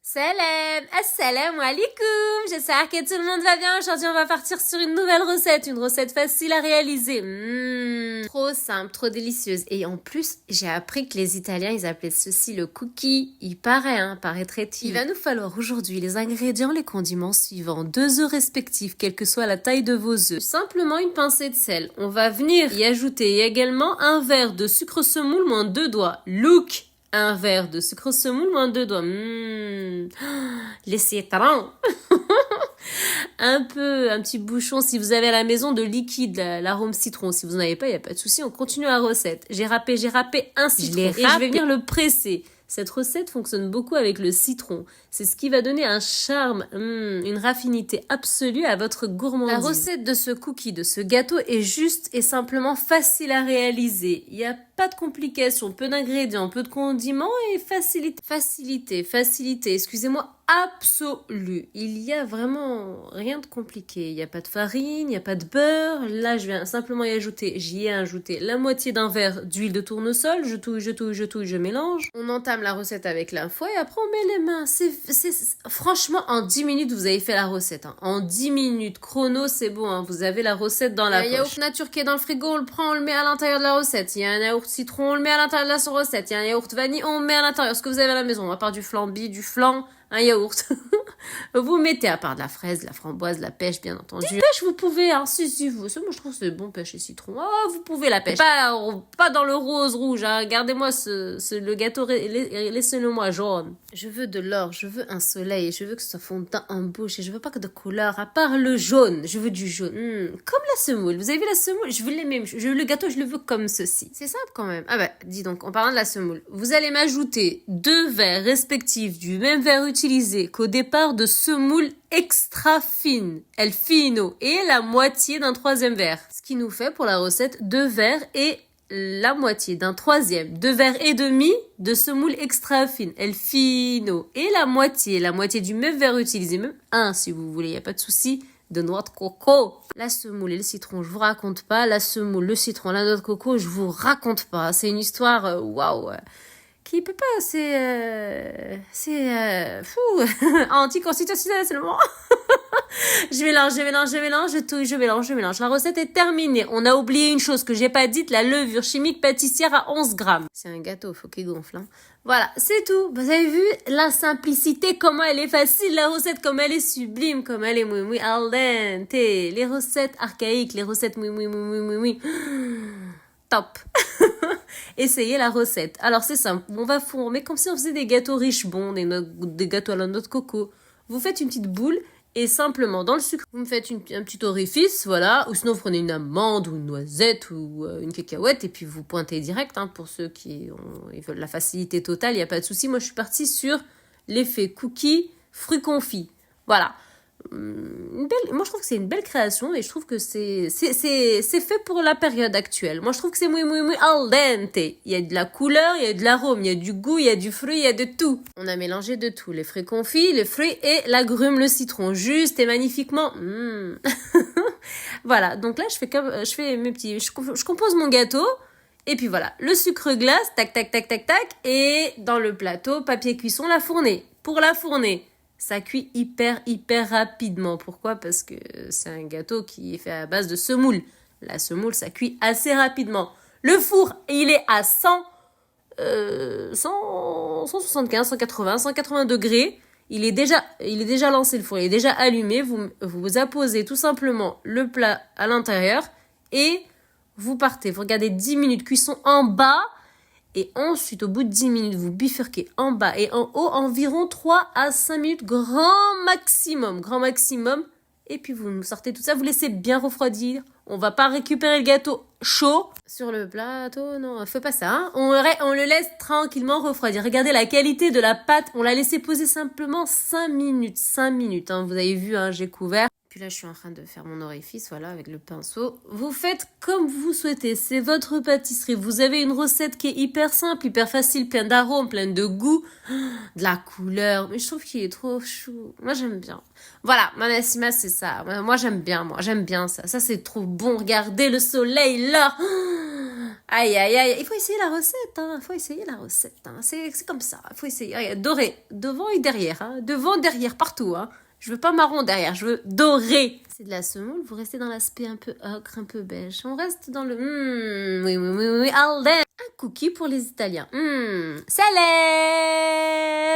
Salam, assalamu alaikum. J'espère que tout le monde va bien. Aujourd'hui, on va partir sur une nouvelle recette. Une recette facile à réaliser. Trop simple, trop délicieuse. Et en plus, j'ai appris que les Italiens, ils appelaient ceci le cookie. Il paraîtrait-il. Il va nous falloir aujourd'hui les ingrédients, les condiments suivants. 2 œufs respectifs, quelle que soit la taille de vos œufs. Simplement une pincée de sel. On va venir y ajouter également un verre de sucre semoule moins 2 doigts. Look! Un verre de sucre semoule moins 2 doigts. Les citrons. Un petit bouchon si vous avez à la maison de liquide, l'arôme citron. Si vous n'en avez pas, il n'y a pas de souci, on continue la recette. J'ai râpé un citron et je vais venir le presser. Cette recette fonctionne beaucoup avec le citron. C'est ce qui va donner un charme, une raffinité absolue à votre gourmandise. La recette de ce cookie, de ce gâteau est juste et simplement facile à réaliser. Il n'y a pas de complications, peu d'ingrédients, peu de condiments et facilité, excusez-moi, absolue. Il y a vraiment rien de compliqué. Il n'y a pas de farine, il n'y a pas de beurre. Là, j'y ai ajouté la moitié d'un verre d'huile de tournesol. Je touille, je mélange. On entame la recette avec la fois et après on met les mains. Franchement, en 10 minutes, vous avez fait la recette. En 10 minutes, chrono, c'est bon. Vous avez la recette dans la poche. Il y a un yaourt nature qui est dans le frigo, on le prend, on le met à l'intérieur de la recette. Il y a un yaourt citron, on le met à l'intérieur de la recette. Il y a un yaourt vanille, on le met à l'intérieur. Ce que vous avez à la maison, à part du flambi, du flan, un yaourt. Vous mettez à part de la fraise, de la framboise, de la pêche, bien entendu. Du pêche, vous pouvez, hein, si vous. Moi, je trouve que c'est bon, pêche et citron. Oh, vous pouvez la pêche. Pas dans le rose rouge, hein. Gardez-moi le gâteau, laissez-le-moi jaune. Je veux de l'or, je veux un soleil, je veux que ce soit fondant en bouche et je veux pas que de couleur, à part le jaune. Je veux du jaune. Comme la semoule. Vous avez vu la semoule? Je veux les mêmes. Le gâteau, je le veux comme ceci. C'est simple quand même. Ah bah, dis donc, en parlant de la semoule. Vous allez m'ajouter 2 verres respectifs du même verre utilisé qu'au départ de semoule extra fine, el fino, et la moitié d'un 3e verre. Ce qui nous fait pour la recette 2 verres et la moitié d'un 3e, 2 verres et demi de semoule extra fine, el fino, et la moitié du même verre utilisé, même un si vous voulez, y a pas de souci, de noix de coco. La semoule et le citron, je vous raconte pas. La semoule, le citron, la noix de coco, je vous raconte pas. C'est une histoire, waouh. Qui peut pas, c'est fou, anticonstitutionnel seulement. Je mélange, je mélange. La recette est terminée. On a oublié une chose que j'ai pas dite, la levure chimique pâtissière à 11 grammes. C'est un gâteau, faut qu'il gonfle, hein. Voilà, c'est tout. Vous avez vu la simplicité, comment elle est facile, la recette, comme elle est sublime, comme elle est muy al dente. Les recettes archaïques, les recettes muy. Top. Essayez la recette. Alors c'est simple, on va former comme si on faisait des gâteaux riches bons, des gâteaux à la noix de coco. Vous faites une petite boule et simplement dans le sucre, vous me faites un petit orifice, voilà, ou sinon vous prenez une amande ou une noisette ou une cacahuète et puis vous pointez direct, hein, pour ceux qui ils veulent la facilité totale, il n'y a pas de souci. Moi je suis partie sur l'effet cookie, fruits confits. Voilà. Moi je trouve que c'est une belle création et je trouve que c'est fait pour la période actuelle. Moi je trouve que c'est muy al dente. Il y a de la couleur, il y a de l'arôme, il y a du goût, il y a du fruit, il y a de tout. On a mélangé de tout, les fruits confits, les fruits et l'agrume, le citron, juste et magnifiquement. Voilà, donc là je fais mes petits, je compose mon gâteau. Et puis voilà, le sucre glace, tac, et dans le plateau, papier cuisson, la fournée. Pour la fournée, ça cuit hyper rapidement. Pourquoi? Parce que c'est un gâteau qui est fait à base de semoule. La semoule, ça cuit assez rapidement. Le four, il est à 175, 180, 180 degrés. Il est déjà lancé le four, il est déjà allumé. Vous apposez tout simplement le plat à l'intérieur et vous partez. Vous regardez 10 minutes cuisson en bas. Et ensuite, au bout de 10 minutes, vous bifurquez en bas et en haut environ 3 à 5 minutes, grand maximum. Et puis, vous sortez tout ça, vous laissez bien refroidir. On va pas récupérer le gâteau chaud sur le plateau, non, faut pas ça, hein. On le laisse tranquillement refroidir. Regardez la qualité de la pâte, on l'a laissé poser simplement 5 minutes, hein. Vous avez vu, hein, j'ai couvert. Puis là, je suis en train de faire mon orifice, voilà, avec le pinceau. Vous faites comme vous souhaitez, c'est votre pâtisserie. Vous avez une recette qui est hyper simple, hyper facile, pleine d'arômes, pleine de goût, de la couleur. Mais je trouve qu'il est trop chou. Moi, j'aime bien. Voilà, Manassima, c'est ça. Moi, j'aime bien ça. Ça, c'est trop bon. Regardez le soleil, là. Aïe, aïe, aïe. Il faut essayer la recette, hein. Il faut essayer la recette, hein. C'est comme ça. Il faut essayer. Regarde, doré. Devant et derrière, hein. Devant, derrière, partout, hein. Je veux pas marron derrière, je veux doré. C'est de la semoule, vous restez dans l'aspect un peu ocre, un peu beige. On reste dans le... oui, oui, oui, oui, al dente. Un cookie pour les Italiens. Salé.